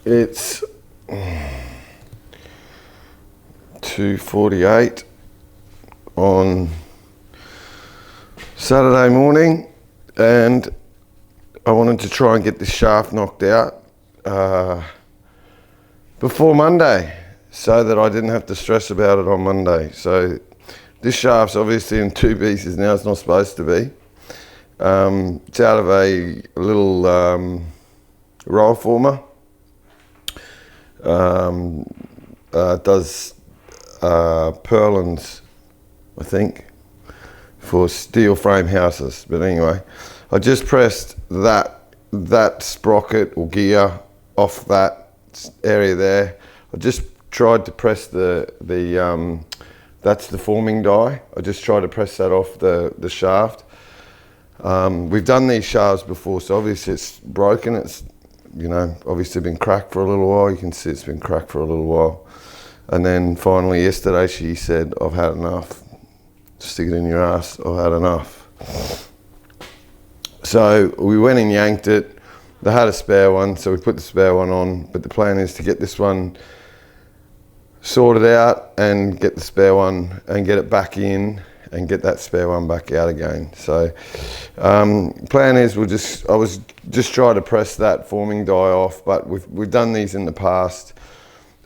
It's 2:48 on Saturday morning, and I wanted to try and get this shaft knocked out before Monday so that I didn't have to stress about it on Monday. So this shaft's obviously in two pieces now. It's not supposed to be. It's out of a little roll former. Does purlins, I think, for steel frame houses. But anyway, I just pressed that sprocket or gear off that area there. I just tried to press that's the forming die. I just tried to press that off the shaft. We've done these shafts before, so obviously it's broken. It's, obviously been cracked for a little while. You can see it's been cracked for a little while. And then finally yesterday she said, "I've had enough. Stick it in your ass. I've had enough." So we went and yanked it. They had a spare one, so we put the spare one on. But the plan is to get this one sorted out and get the spare one and get it back in and get that spare one back out again. So plan is I was just trying to press that forming die off, but we've done these in the past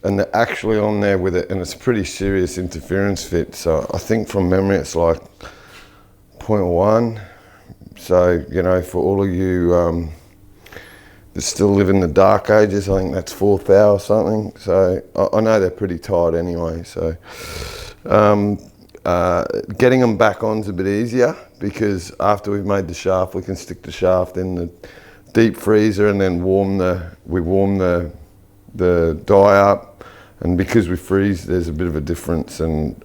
and they're actually on there with it, and it's a pretty serious interference fit. So I think from memory it's like 0.1. So, for all of you that still live in the dark ages, I think that's 4 thou or something. So I know they're pretty tight anyway. So getting them back on's a bit easier because after we've made the shaft, we can stick the shaft in the deep freezer and then warm the die up. And because we freeze, there's a bit of a difference, and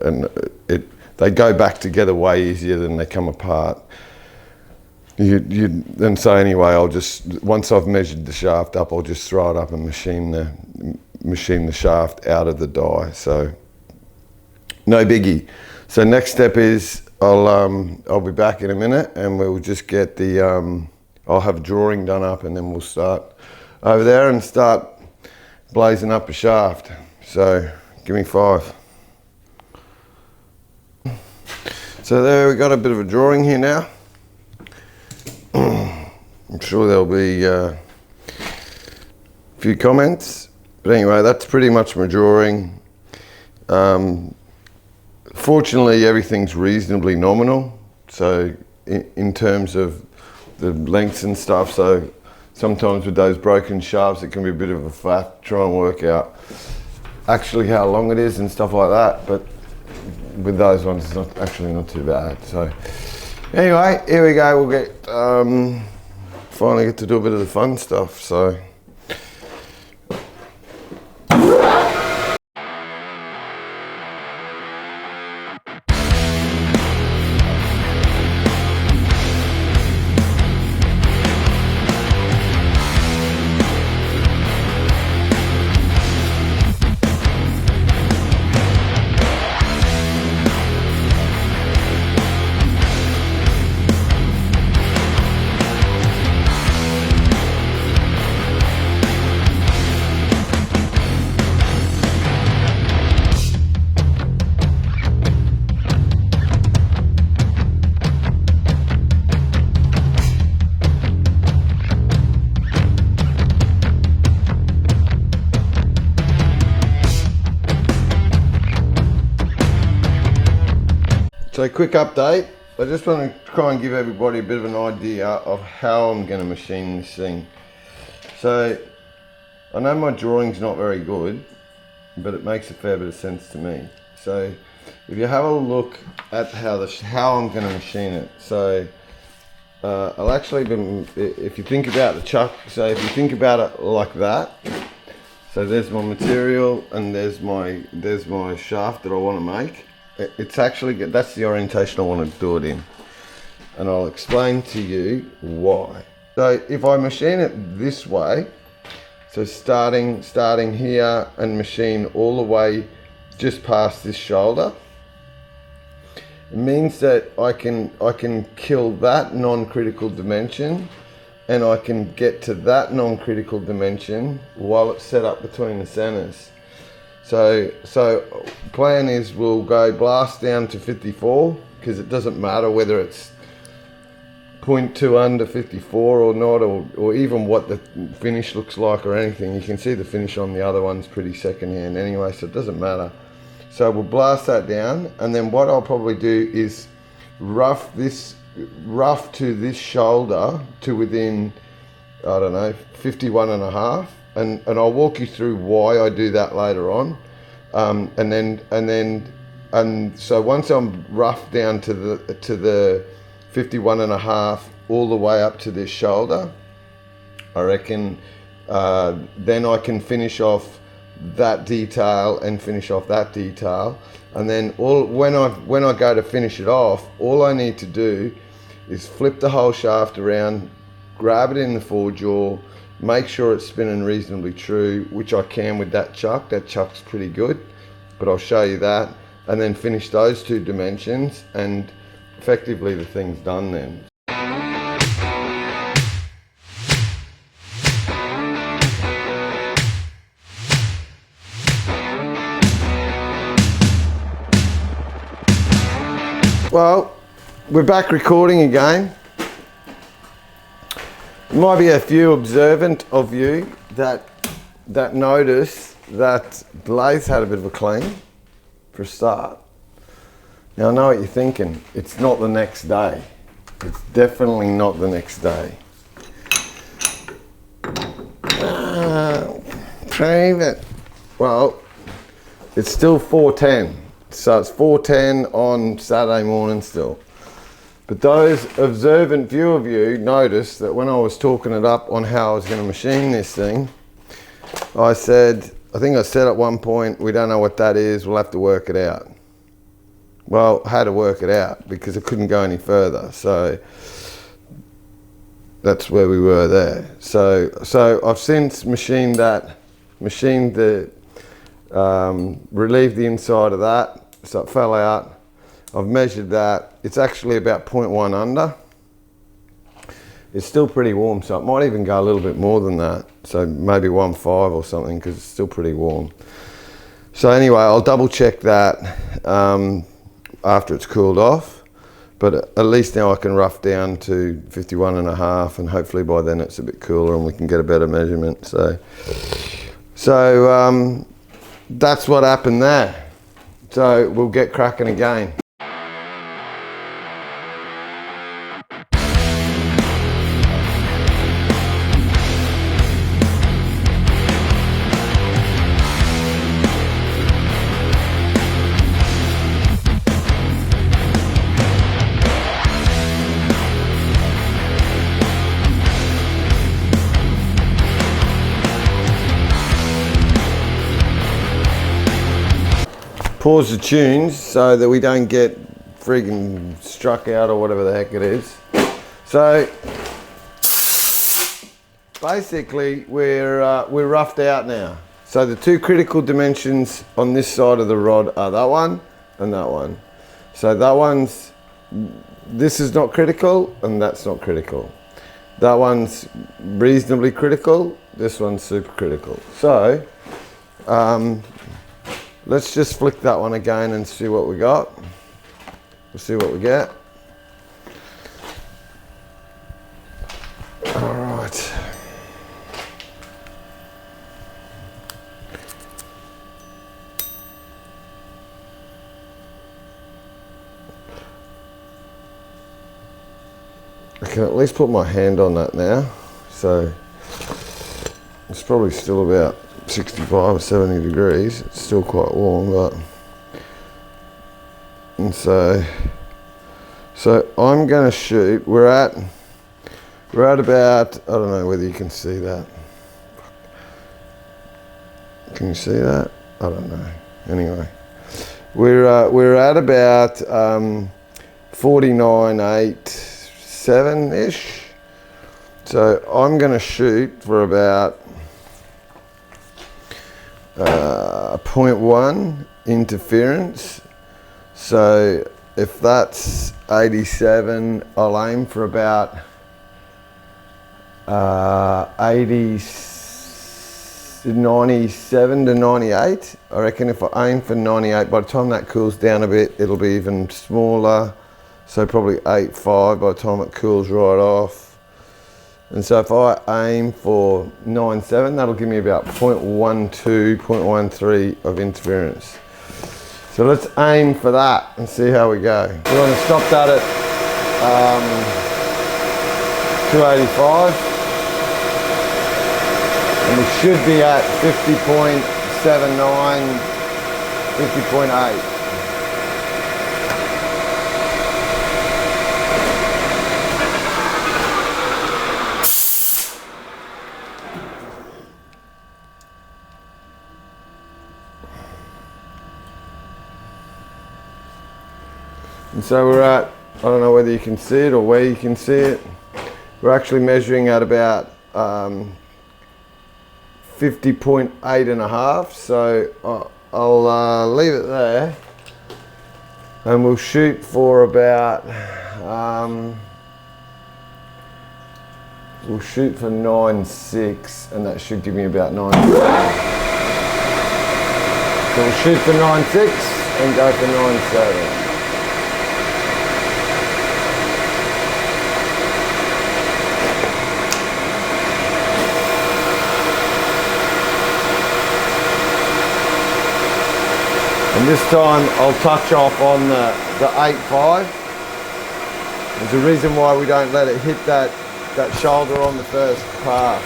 they go back together way easier than they come apart. And so anyway, once I've measured the shaft up, I'll just throw it up and machine the shaft out of the die. So no biggie. So next step is I'll be back in a minute, and we'll just get I'll have a drawing done up, and then we'll start over there and start blazing up a shaft. So give me 5. So there we got a bit of a drawing here now. I'm sure there'll be a few comments, but anyway, that's pretty much my drawing. Fortunately, everything's reasonably nominal, so in terms of the lengths and stuff. So sometimes with those broken shafts, it can be a bit of a faff to try and work out actually how long it is and stuff like that. But with those ones, it's not too bad. So anyway, here we go. We'll get finally get to do a bit of the fun stuff. So. So quick update, I just want to try and give everybody a bit of an idea of how I'm going to machine this thing. So I know my drawing's not very good, but it makes a fair bit of sense to me. So if you have a look at how I'm going to machine it, so I'll actually if you think about the chuck, so if you think about it like that, so there's my material and there's my shaft that I want to make. It's actually, that's the orientation I want to do it in, and I'll explain to you why. So if I machine it this way, so starting here and machine all the way just past this shoulder, it means that I can kill that non-critical dimension and I can get to that non-critical dimension while it's set up between the centers. So plan is we'll go blast down to 54, because it doesn't matter whether it's 0.2 under 54 or not, or even what the finish looks like or anything. You can see the finish on the other one's pretty secondhand anyway, so it doesn't matter. So we'll blast that down, and then what I'll probably do is rough to this shoulder to within, I don't know, 51.5, and I'll walk you through why I do that later on. And so once I'm rough down to the 51.5 all the way up to this shoulder, I reckon then I can finish off that detail and finish off that detail. And then when I go to finish it off, all I need to do is flip the whole shaft around, grab it in the forejaw, make sure it's spinning reasonably true, which I can with that chuck. That chuck's pretty good, but I'll show you that. And then finish those two dimensions, and effectively the thing's done then. Well, we're back recording again. There might be a few observant of you that notice that the lathe had a bit of a clean for a start. Now I know what you're thinking. It's not the next day. It's definitely not the next day. Prove it. Well, it's still 4:10. So it's 4:10 on Saturday morning still. But those observant few of you noticed that when I was talking it up on how I was going to machine this thing, I said, I think I said at one point, we don't know what that is, we'll have to work it out. Well, I had to work it out because I couldn't go any further. So that's where we were there. So I've since relieved the inside of that. So it fell out. I've measured that. It's actually about 0.1 under. It's still pretty warm, so it might even go a little bit more than that. So maybe 1.5 or something, because it's still pretty warm. So anyway, I'll double check that after it's cooled off. But at least now I can rough down to 51.5, and hopefully by then it's a bit cooler and we can get a better measurement. So that's what happened there. So we'll get cracking again. Pause the tunes so that we don't get friggin' struck out or whatever the heck it is. So basically we're roughed out now. So the two critical dimensions on this side of the rod are that one and that one. So this is not critical and that's not critical. That one's reasonably critical, this one's super critical. So let's just flick that one again and see what we got. We'll see what we get. All right. I can at least put my hand on that now. So it's probably still about 65 or 70 degrees. It's still quite warm, but and so I'm going to shoot. We're at about, I don't know whether you can see that. Can you see that? I don't know. Anyway, we're at about 49.87 ish. So I'm going to shoot for about 0.1 interference. So if that's 87, I'll aim for about 80, 97 to 98. I reckon if I aim for 98, by the time that cools down a bit, it'll be even smaller. So probably 8.5 by the time it cools right off. And so if I aim for 9.7, that'll give me about 0.12, 0.13 of interference. So let's aim for that and see how we go. We're going to stop that at 285. And we should be at 50.79, 50.8. And so we're at, I don't know whether you can see it or where you can see it. We're actually measuring at about 50.8 and a half. So I'll leave it there and we'll shoot for about, we'll shoot for 9.6 and that should give me about 9.7. So we'll shoot for 9.6 and go for 9.7. And this time I'll touch off on the 8.5. There's a reason why we don't let it hit that shoulder on the first pass.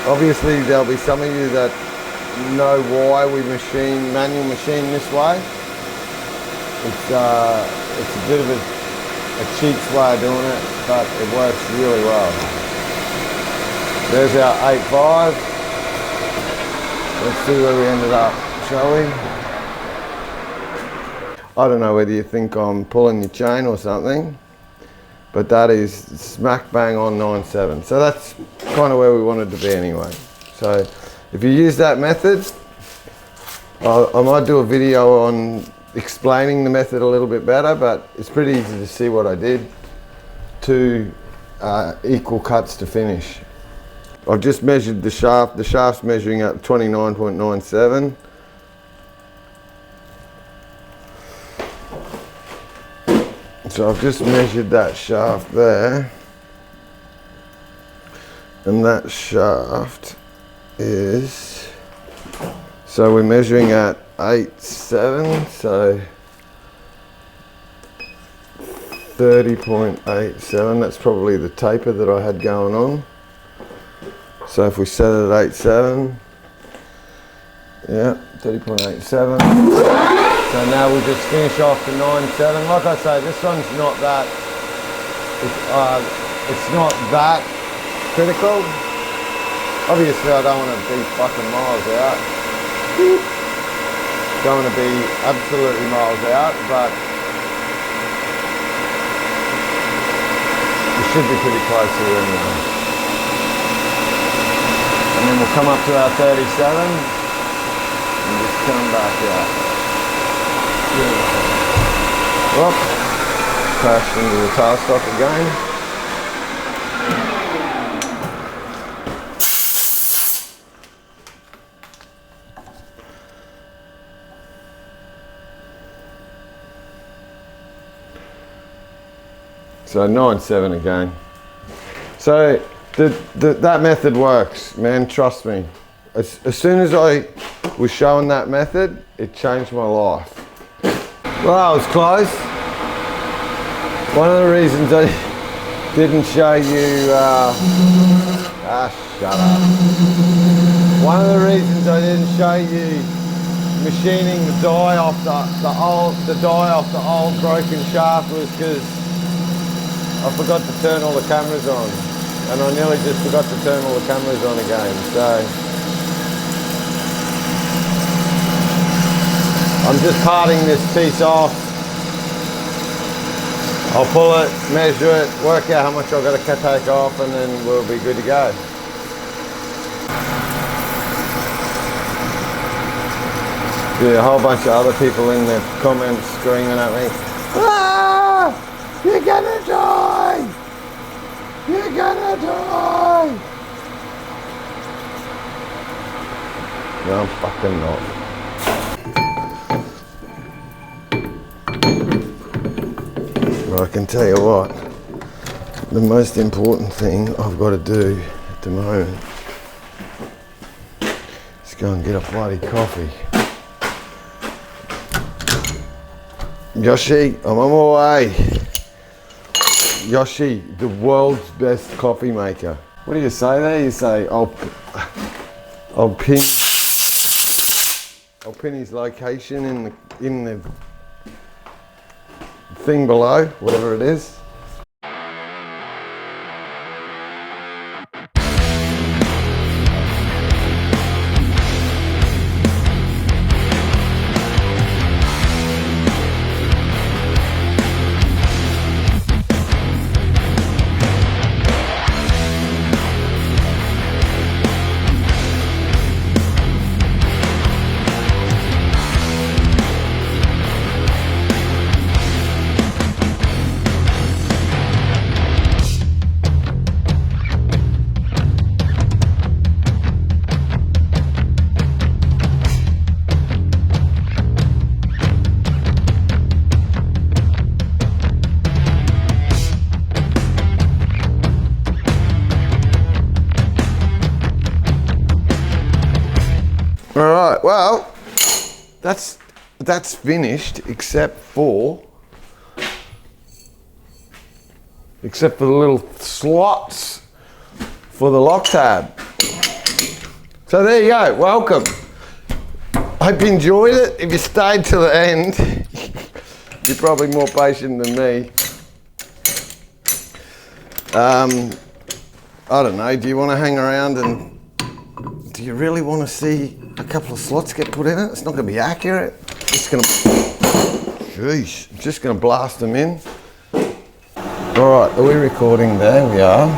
Obviously there'll be some of you that know why we manual machine this way. It's a bit of a cheats way of doing it, but it works really well. There's our 8.5. Let's see where we ended up. Shall we? I don't know whether you think I'm pulling your chain or something, but that is smack bang on 9.7. So that's kind of where we wanted to be anyway. So if you use that method, I might do a video on explaining the method a little bit better, but it's pretty easy to see what I did. 2 equal cuts to finish. I've just measured the shaft. The shaft's measuring at 29.97. So I've just measured that shaft there, and that shaft is, so we're measuring at 8.7, so 30.87, that's probably the taper that I had going on. So if we set it at 8.7, yeah, 30.87. So now we'll just finish off to 9.7. Like I say, this one's not that, it's not that critical. Obviously I don't want to be fucking miles out. Don't want to be absolutely miles out, but we should be pretty close here anyway. And then we'll come up to our 37 and just come back out. Whoop, crashed into the tailstock again. So 9.7 again. So that method works, man, trust me. As soon as I was showing that method, it changed my life. Well, that was close. One of the reasons I didn't show you, shut up. One of the reasons I didn't show you machining the die off the old broken shaft was because I forgot to turn all the cameras on, and I nearly just forgot to turn all the cameras on again. So I'm just parting this piece off. I'll pull it, measure it, work out how much I've got to take off, and then we'll be good to go. See a whole bunch of other people in the comments screaming at me, "Ah! You're gonna die! You're gonna die! No, I'm fucking not. Well, I can tell you what, the most important thing I've got to do at the moment is go and get a bloody coffee. Yoshi, I'm on my way. Yoshi, the world's best coffee maker. What do you say there? You say, I'll pin his location in the thing below, whatever it is. All right, well, that's finished except for the little slots for the lock tab. So there you go, welcome. Hope you enjoyed it. If you stayed till the end, you're probably more patient than me. I don't know, do you want to hang around and do you really want to see a couple of slots get put in it? It's not going to be accurate. Just going to, jeez, just going to blast them in. All right, are we recording? There we are.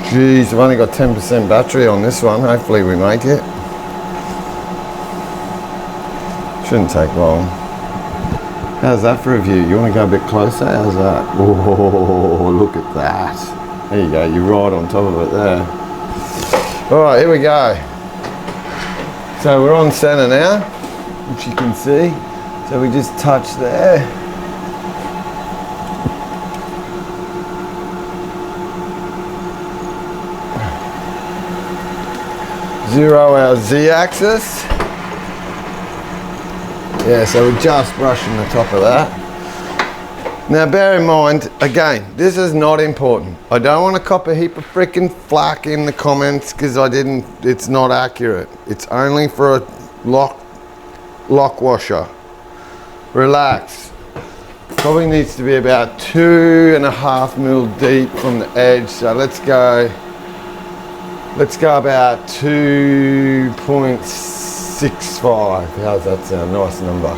Jeez, I've only got 10% battery on this one. Hopefully we make it. Shouldn't take long. How's that for a view? You want to go a bit closer? How's that? Oh, look at that. There you go, you're right on top of it there. All right, here we go. So we're on center now, which you can see. So we just touch there. Zero our Z-axis. Yeah, so we're just brushing the top of that. Now bear in mind, again, this is not important. I don't want to cop a heap of freaking flack in the comments because it's not accurate. It's only for a lock washer. Relax. Probably needs to be about 2.5 mil deep from the edge. So let's go about 2.65. How's that sound? Nice number.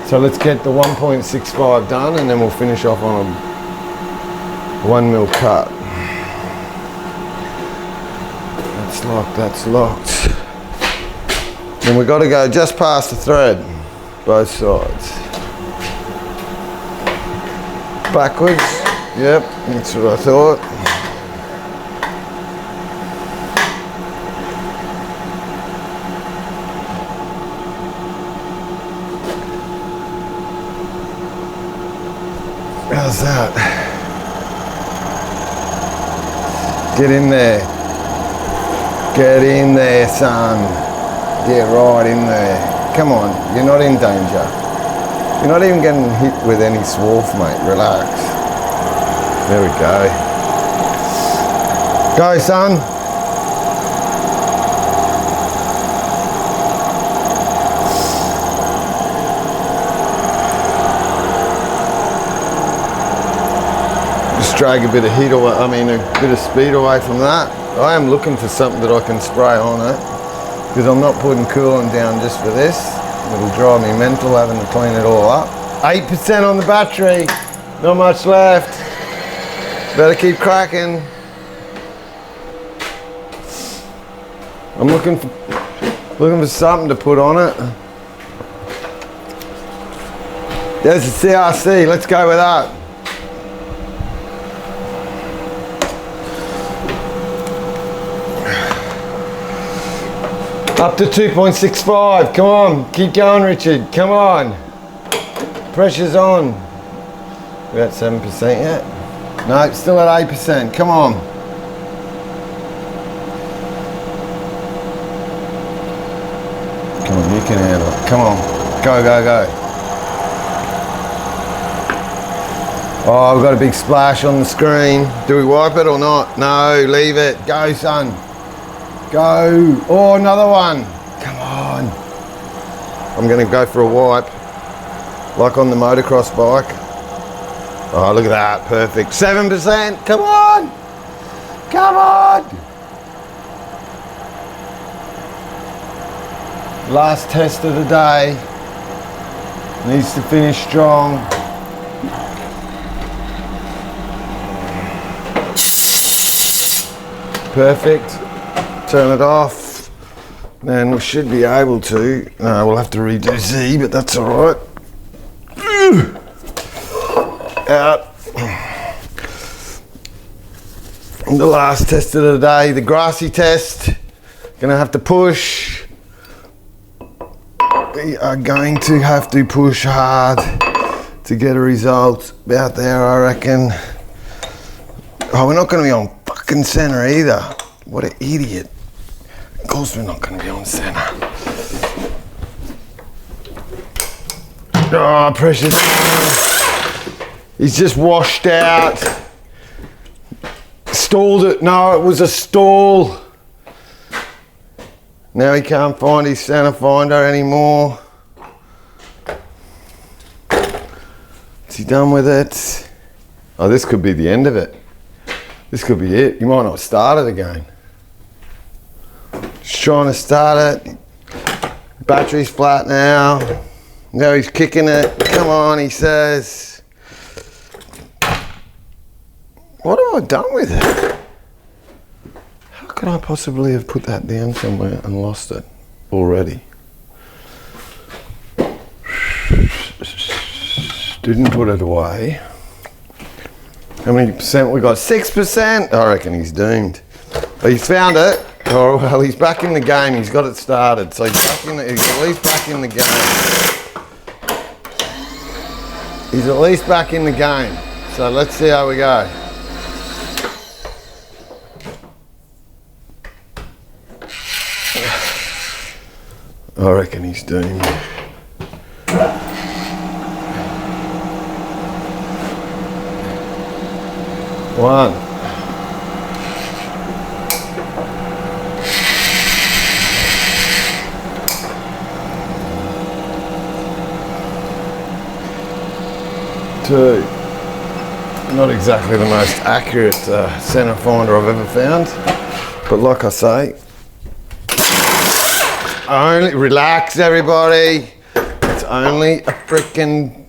So let's get the 1.65 done and then we'll finish off on a 1 mil cut. That's locked. And we've got to go just past the thread, both sides. Backwards, yep, that's what I thought. How's that? Get in there. Get in there, son. Get right in there. Come on, you're not in danger. You're not even getting hit with any swarf, mate. Relax. There we go. Go, son. Drag a bit of heat away, a bit of speed away from that. I am looking for something that I can spray on it because I'm not putting coolant down just for this. It'll drive me mental having to clean it all up. 8% on the battery, not much left. Better keep cracking. I'm looking for something to put on it. There's the CRC, let's go with that. Up to 2.65. Come on. Keep going, Richard. Come on. Pressure's on. We're at 7% yet? No, still at 8%. Come on. Come on, you can handle it. Come on. Go, go, go. Oh, we've got a big splash on the screen. Do we wipe it or not? No, leave it. Go, son. Go. Oh, another one. Come on. I'm going to go for a wipe. Like on the motocross bike. Oh, look at that. Perfect. 7%. Come on. Come on. Last test of the day. Needs to finish strong. Perfect. Turn it off. Then we should be able to. No, we'll have to redo Z, but that's all right. Out. The last test of the day, the grassy test. Gonna have to push. We are going to have to push hard to get a result. About there, I reckon. Oh, we're not gonna be on fucking center either. What an idiot. Of course we're not gonna be on center. Oh, pressure. He's just washed out. Stalled it. No, it was a stall. Now he can't find his center finder anymore. Is he done with it? Oh, this could be the end of it. This could be it. You might not start it again. Just trying to start it. Battery's flat now. Now he's kicking it. Come on, he says. What have I done with it? How could I possibly have put that down somewhere and lost it already? Didn't put it away. How many percent we got? 6%. I reckon he's doomed. But he's found it. Oh well, he's back in the game. He's got it started, so he's at least back in the game. He's at least back in the game. So let's see how we go. I reckon he's doomed. One. Two. Not exactly the most accurate center finder I've ever found, but like I say, only relax everybody. It's only a freaking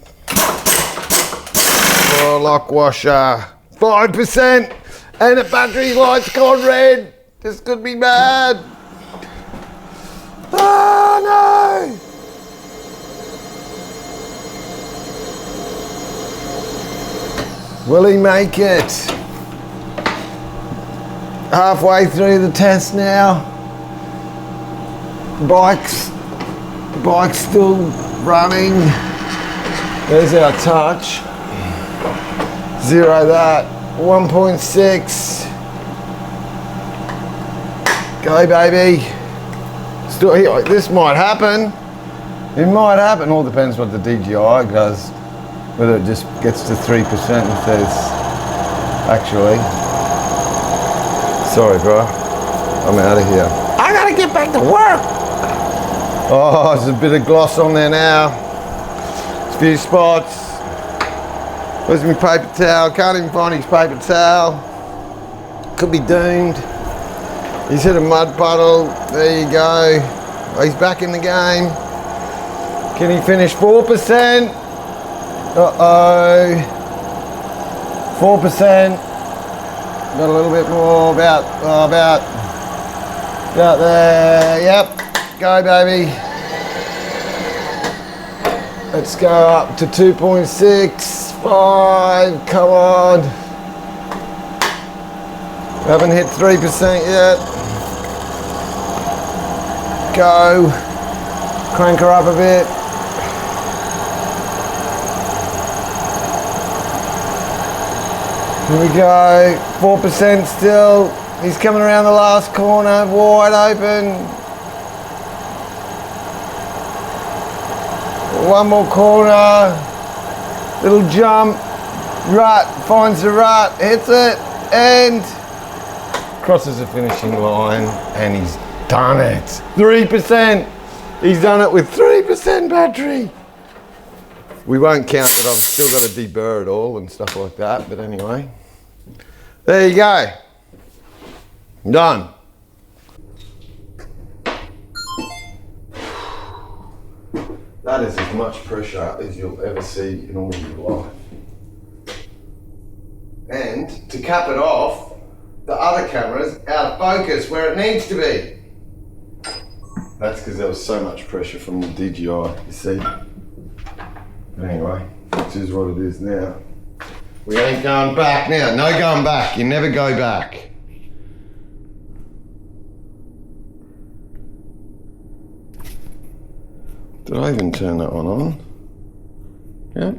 lock washer. 5% and the battery light's gone red. This could be bad. Oh no! Will he make it? Halfway through the test now. Bike's still running. There's our touch. Zero that. 1.6. Go baby. Still here. This might happen. It might happen. All depends what the DJI does. Whether it just gets to 3% and says, actually, sorry bro, I'm out of here. I gotta get back to work. Oh, there's a bit of gloss on there now. A few spots. Where's my paper towel? Can't even find his paper towel. Could be doomed. He's hit a mud puddle. There you go. Oh, he's back in the game. Can he finish 4%? Uh-oh. 4%. Got a little bit more. About there. Yep. Go, baby. Let's go up to 2.65. Come on. Haven't hit 3% yet. Go. Crank her up a bit. Here we go. 4% still. He's coming around the last corner, wide open. One more corner. Little jump. Rut. Finds the rut. Hits it. And crosses the finishing line. And he's done it. 3%. He's done it with 3% battery. We won't count that I've still got to deburr it all and stuff like that. But anyway. There you go. Done. That is as much pressure as you'll ever see in all of your life. And to cap it off, the other camera's out of focus where it needs to be. That's because there was so much pressure from the DJI, you see. But anyway, this is what it is now. We ain't going back now. No going back. You never go back. Did I even turn that one on? Yeah.